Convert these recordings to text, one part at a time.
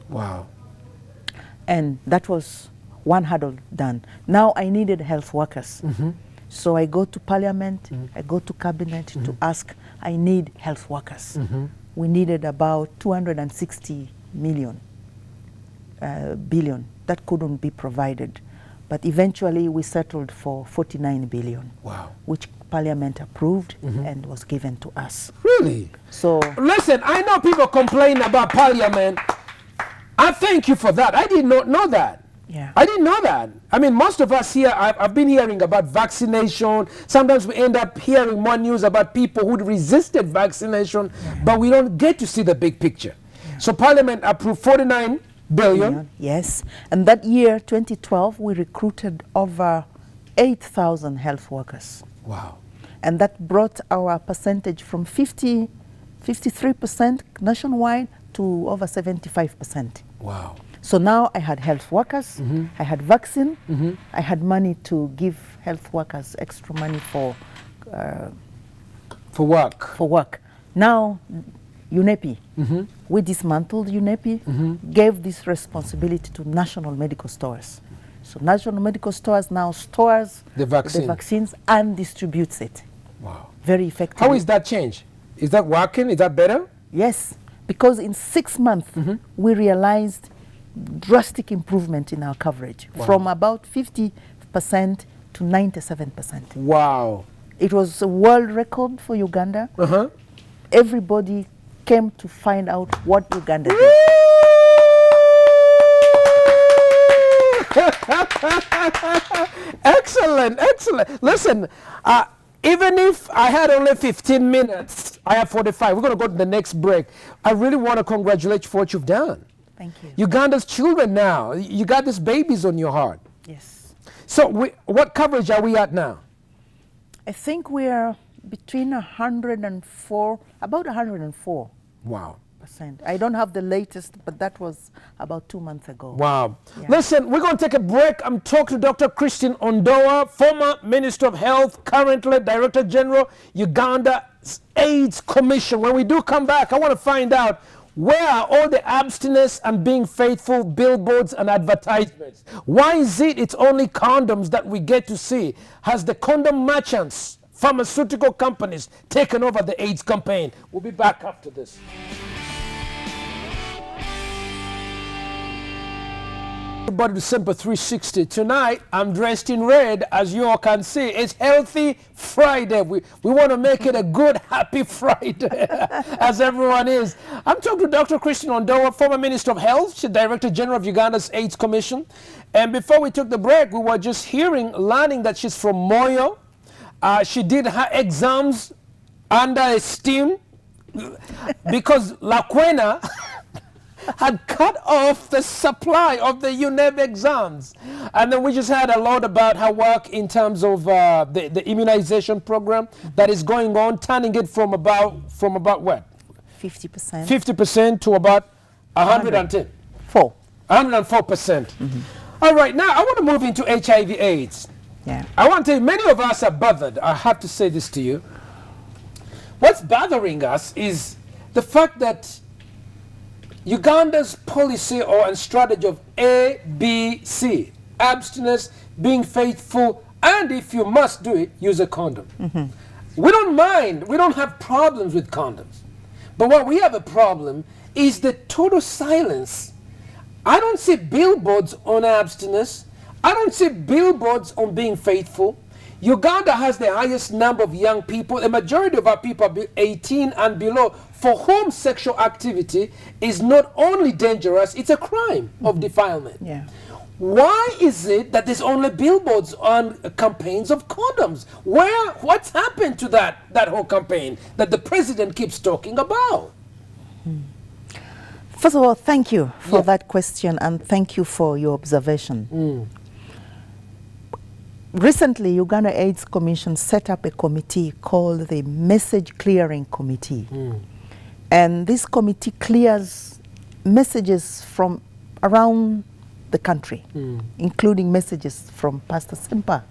Wow. And that was one hurdle done. Now I needed health workers. So I go to Parliament, I go to Cabinet to ask, I need health workers. We needed about 260 billion. That couldn't be provided. But eventually we settled for 49 billion. Wow. Which Parliament approved and was given to us. Really? So listen, I know people complain about Parliament. I thank you for that. I did not know that. yeah. I didn't know that. I mean, most of us here, I've been hearing about vaccination. Sometimes we end up hearing more news about people who resisted vaccination, but we don't get to see the big picture. So Parliament approved 49 billion. Yes. And that year, 2012, we recruited over 8,000 health workers. Wow. And that brought our percentage from 53% nationwide to over 75%. Wow. So now I had health workers, I had vaccine, I had money to give health workers extra money for work. Now, UNEPI, we dismantled UNEPI, gave this responsibility to national medical stores. So national medical stores now stores the vaccines and distributes it. Wow. Very effective. How is that change? Is that working? Is that better? Yes, because in 6 months we realized drastic improvement in our coverage from about 50% to 97%. Wow. It was a world record for Uganda. Everybody came to find out what Uganda did. Excellent, excellent. Listen, even if I had only 15 minutes, I have 45. We're going to go to the next break. I really want to congratulate you for what you've done. Thank you. Uganda's children now, you got these babies on your heart. Yes. So what coverage are we at now? I think we are between 104, about 104%. Wow. I don't have the latest, but that was about 2 months ago. Wow. Yeah. Listen, we're going to take a break. I'm talking to Dr. Christine Ondoa, former Minister of Health, currently Director General, Uganda's AIDS Commission. When we do come back, I want to find out where are all the abstinence and being faithful billboards and advertisements? Why is it's only condoms that we get to see? Has the condom merchants, pharmaceutical companies, taken over the AIDS campaign? We'll be back after this. Everybody to Ssempa 360. Tonight, I'm dressed in red, as you all can see. It's Healthy Friday. We want to make it a good, happy Friday, as everyone is. I'm talking to Dr. Christine Ondoa, former Minister of Health. She's Director General of Uganda's AIDS Commission. And before we took the break, we were just learning that she's from Moyo. She did her exams under esteem because Lakwena had cut off the supply of the UNEB exams. And then we just had a lot about her work in terms of the immunization program that is going on, turning it from about what? 50%. 50% to about 110. 104%. All right, now I want to move into HIV/AIDS. Yeah. I want to tell you, many of us are bothered. I have to say this to you. What's bothering us is the fact that Uganda's policy and strategy of ABC, abstinence, being faithful, and if you must do it, use a condom. We don't mind, we don't have problems with condoms. But what we have a problem is the total silence. I don't see billboards on abstinence. I don't see billboards on being faithful. Uganda has the highest number of young people. The majority of our people are 18 and below, for whom sexual activity is not only dangerous, it's a crime of defilement. Yeah. Why is it that there's only billboards on campaigns of condoms? What's happened to that whole campaign that the president keeps talking about? First of all, thank you for that question, and thank you for your observation. Recently, Uganda AIDS Commission set up a committee called the Message Clearing Committee. And this committee clears messages from around the country, including messages from Pastor Ssempa.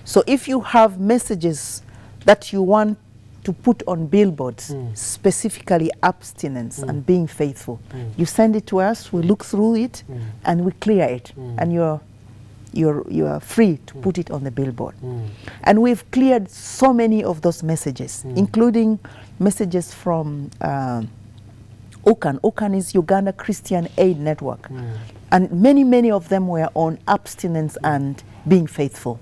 So if you have messages that you want to put on billboards specifically abstinence and being faithful. You send it to us, we look through it, and we clear it, and you are free to put it on the billboard. And we've cleared so many of those messages, including messages from UCAN. UCAN is Uganda Christian Aid Network. And many of them were on abstinence and being faithful.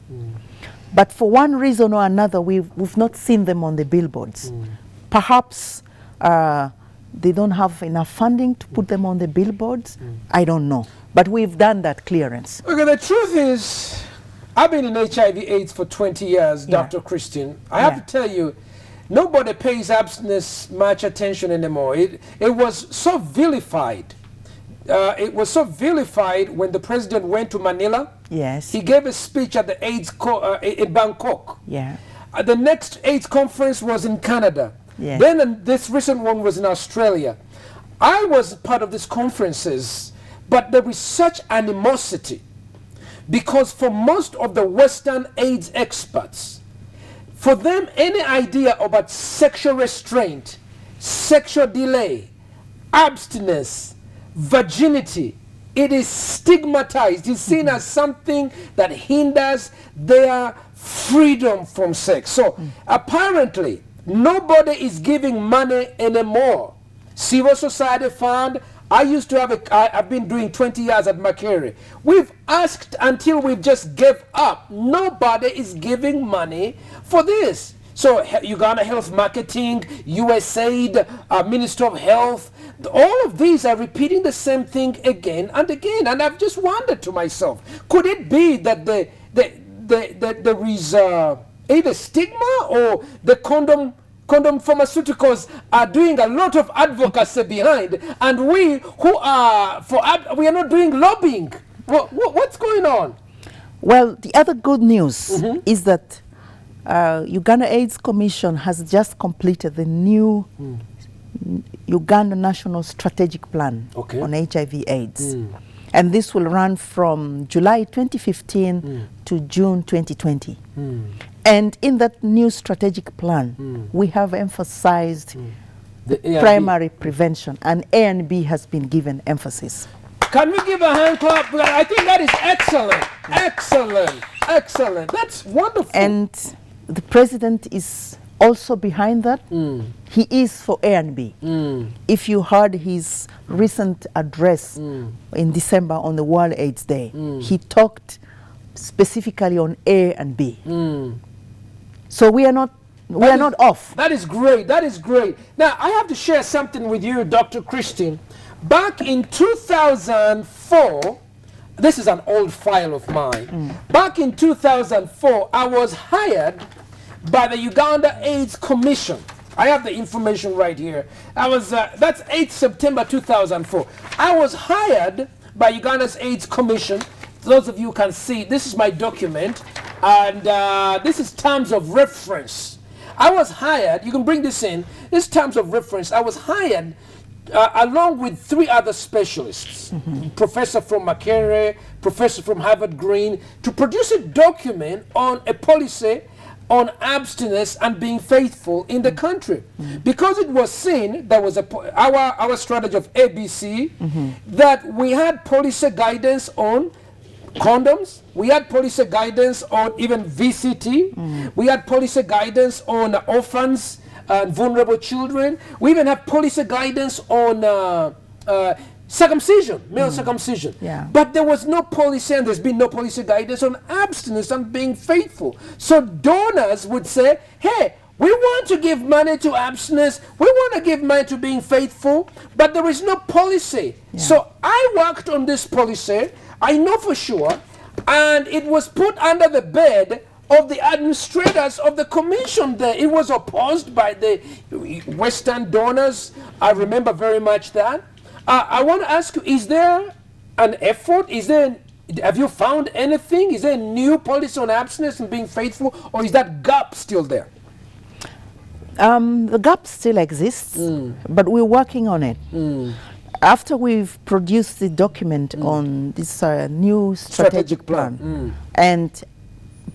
But for one reason or another, we've not seen them on the billboards. Perhaps they don't have enough funding to put them on the billboards. I don't know. But we've done that clearance. Okay, the truth is, I've been in HIV/AIDS for 20 years, Dr. Christian. I have to tell you, nobody pays abstinence much attention anymore. It was so vilified. It was so vilified when the president went to Manila. Yes. He gave a speech at the AIDS in Bangkok. Yeah. The next AIDS conference was in Canada. Yeah. Then this recent one was in Australia. I was part of these conferences, but there was such animosity because for most of the Western AIDS experts, for them, any idea about sexual restraint, sexual delay, abstinence, virginity, it is stigmatized. It's seen as something that hinders their freedom from sex. So apparently, nobody is giving money anymore. Civil Society Fund, I used to have I've been doing 20 years at Makere. We've asked until we've just gave up. Nobody is giving money for this. So Uganda Health Marketing, USAID, Minister of Health, all of these are repeating the same thing again and again. And I've just wondered to myself, could it be that there is either stigma or the condom pharmaceuticals are doing a lot of advocacy behind, and we who are we are not doing lobbying? What's going on? Well, the other good news is that Uganda AIDS Commission has just completed the new Uganda National Strategic Plan on HIV/AIDS. And this will run from July 2015 to June 2020. And in that new strategic plan, we have emphasized the primary prevention, and A&B has been given emphasis. Can we give a hand clap? I think that is excellent. Excellent. Excellent. That's wonderful. And the president is also behind that. He is for A&B. If you heard his recent address in December on the World AIDS Day, he talked specifically on A and B. So we are not off. That is great. That is great. Now I have to share something with you, Dr. Christian. Back in 2004, this is an old file of mine. Back in 2004, I was hired by the Uganda AIDS Commission. I have the information right here. That's 8 September 2004. I was hired by Uganda's AIDS Commission. Those of you can see, this is my document, and this is terms of reference. I was hired, you can bring this in, this terms of reference. I was hired along with 3 other specialists, professor from Makere, professor from Harvard Green, to produce a document on a policy on abstinence and being faithful in the country. Because it was seen, there was our strategy of ABC, that we had policy guidance on condoms, we had policy guidance on even VCT, we had policy guidance on orphans and vulnerable children, we even have policy guidance on circumcision, male circumcision. But there was no policy, and there's been no policy guidance on abstinence and being faithful. So donors would say, hey, we want to give money to abstinence, we want to give money to being faithful, but there is no policy. So I worked on this policy, I know for sure, and it was put under the bed of the administrators of the commission there. It was opposed by the Western donors. I remember very much that. I want to ask you, is there an effort? Have you found anything? Is there a new policy on abstinence and being faithful, or is that gap still there? The gap still exists, but we're working on it. After we've produced the document on this new strategic plan and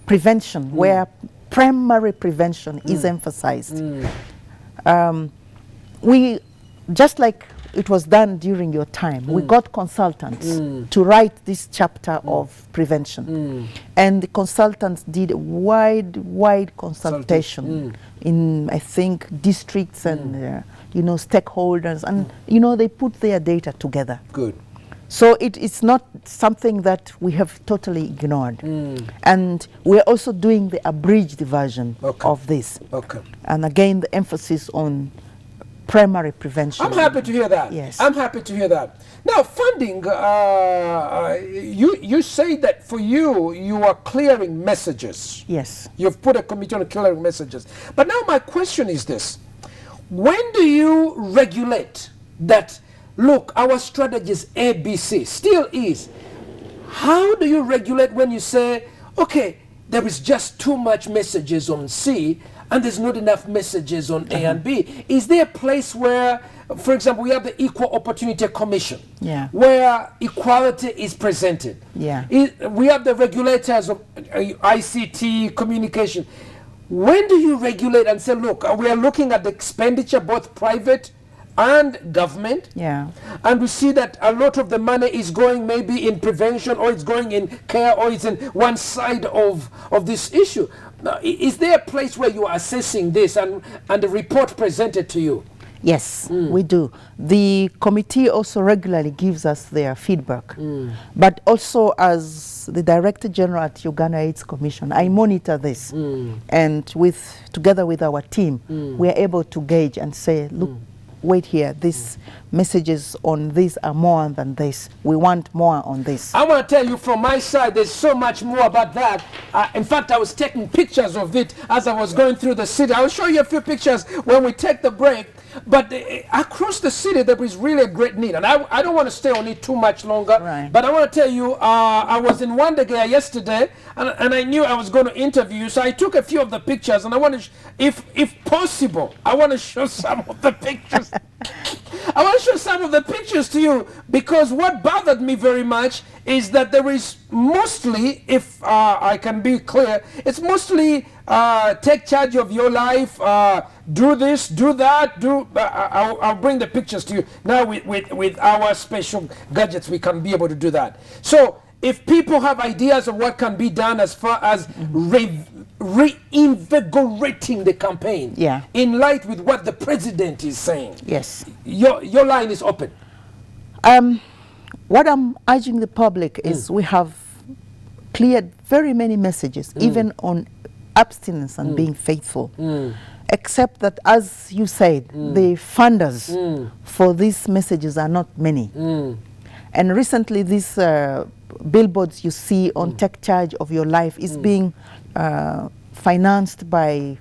prevention, where primary prevention is emphasized. We, just like it was done during your time, we got consultants to write this chapter of prevention. And the consultants did a wide consultation in, I think, districts and, you know, stakeholders. And, you know, they put their data together. Good. So it's not something that we have totally ignored. And we're also doing the abridged version of this. Okay. And again, the emphasis on primary prevention. I'm happy to hear that. Yes. I'm happy to hear that. Now, funding, you say that for you, you are clearing messages. Yes. You've put a committee on clearing messages. But now my question is this. When do you regulate that, look, our strategy is ABC, still is. How do you regulate when you say, okay, there is just too much messages on C, and there's not enough messages on A and B? Is there a place where, for example, we have the Equal Opportunity Commission, where equality is presented? We have the regulators of ICT, communication. When do you regulate and say, look, we are looking at the expenditure, both private and government, and we see that a lot of the money is going maybe in prevention, or it's going in care, or it's in one side of this issue? Now, is there a place where you are assessing this and the report presented to you? Yes, we do. The committee also regularly gives us their feedback. But also, as the Director General at Uganda AIDS Commission, I monitor this. And together with our team, we are able to gauge and say, look, wait here, these messages on this are more than this. We want more on this. I want to tell you from my side, there's so much more about that. In fact, I was taking pictures of it as I was going through the city. I'll show you a few pictures when we take the break. But across the city, there is really a great need. And I don't want to stay on it too much longer. But I want to tell you, I was in Wandagea yesterday, and I knew I was going to interview you. So I took a few of the pictures, and I want to, if possible, I want to show some of the pictures. I want to show some of the pictures to you, because what bothered me very much is that there is mostly, if I can be clear, it's mostly take charge of your life, do this, do that, I'll bring the pictures to you. Now with our special gadgets, we can be able to do that. So if people have ideas of what can be done as far as reinvigorating the campaign, in light with what the president is saying, your line is open. What I'm urging the public is we have cleared very many messages, even on abstinence and being faithful, except that, as you said, the funders for these messages are not many. And recently, these billboards you see on Take Charge of Your Life is being financed by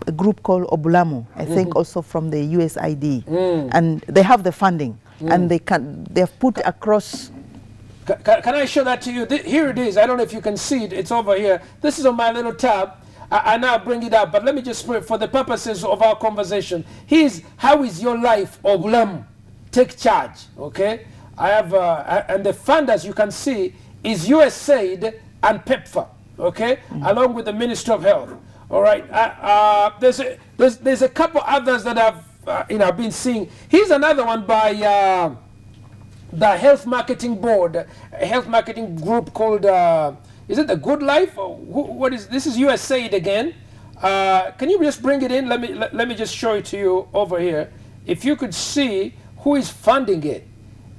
a group called Obulamu, I think also from the USAID. And they have the funding, and they've put across. Can I show that to you? Here it is. I don't know if you can see it. It's over here. This is on my little tab. I now bring it up, but let me just, for the purposes of our conversation, here's How Is Your Life, Obulamu, Take Charge, okay? I have, and the funders you can see is USAID and PEPFAR, okay? Along with the Ministry of Health, all right? There's a couple others that I've been seeing. Here's another one by the Health Marketing Board, a health marketing group called, is it The Good Life? Or what is this? Is USAID again. Can you just bring it in? Let me just show it to you over here. If you could see who is funding it.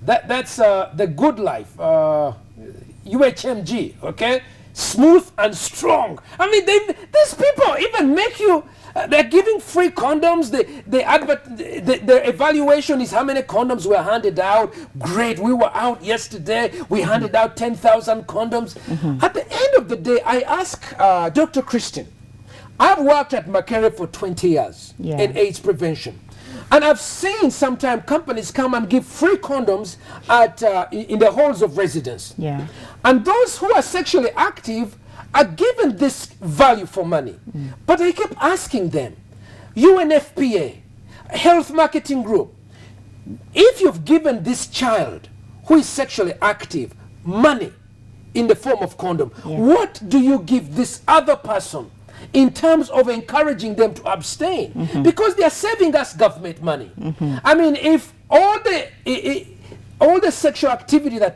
That's The Good Life, UHMG, okay? Smooth and strong. I mean, these people even make you, they're giving free condoms. Their evaluation is how many condoms were handed out. Great, we were out yesterday. We handed out 10,000 condoms. At the end of the day, I ask Dr. Christine, I've worked at Makerere for 20 years in AIDS prevention. And I've seen sometimes companies come and give free condoms at in the halls of residence. And those who are sexually active are given this value for money. But I kept asking them, UNFPA, Health Marketing Group, if you've given this child who is sexually active money in the form of condom, what do you give this other person in terms of encouraging them to abstain, because they are saving us government money. I mean, if all the sexual activity that